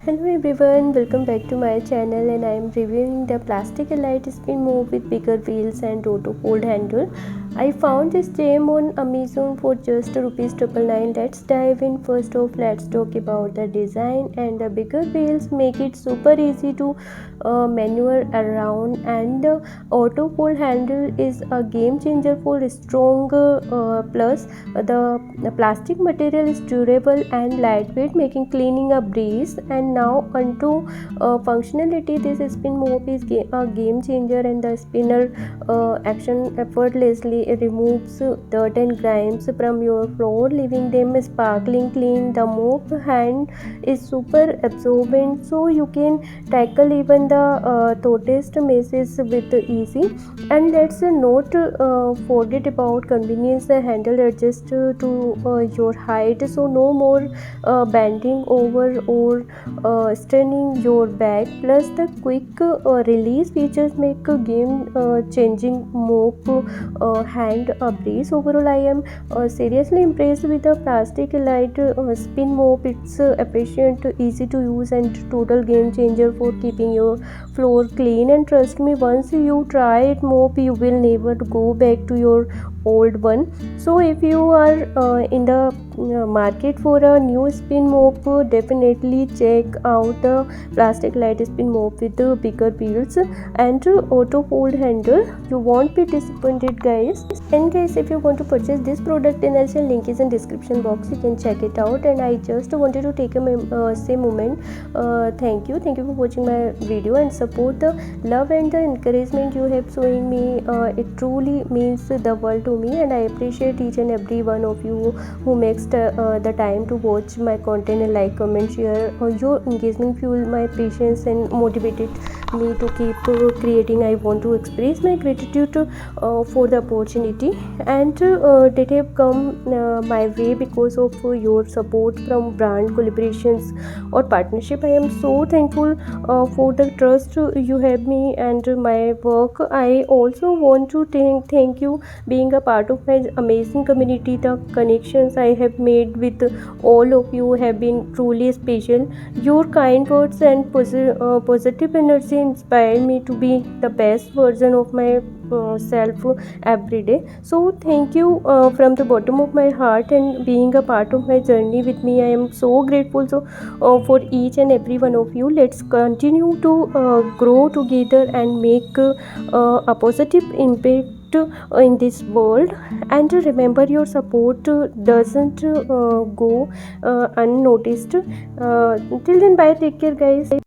Hello everyone, welcome back to my channel, and I am reviewing the plastic light spin move with bigger wheels and auto fold handle. I found this gem on Amazon for just rupees 999. Let's dive in. First off, let's talk about the design, and the bigger wheels make it super easy to maneuver around, and the auto fold handle is a game changer for stronger plus the plastic material is durable and lightweight, making cleaning a breeze. And now onto functionality. This spin mop is a game changer, and the spinner action effortlessly removes dirt and grimes from your floor, leaving them sparkling clean. The mop hand is super absorbent, so you can tackle even the thoughtest messes with easy. And let's not forget about convenience. The handle adjusts to your height, so no more bending over or straining your back. Plus the quick release features make a game changing mop hand a breeze. Overall, I am seriously impressed with the plastic light spin mop. It's efficient, easy to use, and total game changer for keeping your floor clean. And trust me, once you try it mop, you will never go back to your old one. So if you are in the market for a new spin mop, definitely check out the plastic light spin mop with the bigger wheels and auto fold handle. You won't be disappointed, guys. And guys, if you want to purchase this product, then I'll say link is in description box, you can check it out. And I just wanted to take a say moment, thank you for watching my video and support the love and the encouragement you have showing me. It truly means the world to me, and I appreciate each and every one of you who makes the time to watch my content and like, comment, share. Your engagement fuel my patience and motivated me to keep creating. I want to express my gratitude for the opportunity and that have come my way because of your support from brand collaborations or partnership. I am so thankful for the trust you have me and my work. I also want to thank you being a part of my amazing community. The connections I have made with all of you have been truly special. Your kind words and positive energy inspire me to be the best version of my self every day. So thank you from the bottom of my heart, and being a part of my journey with me. I am so grateful for each and every one of you. Let's continue to grow together and make a positive impact in this world. And remember, your support doesn't go unnoticed. Till then, bye, take care, guys.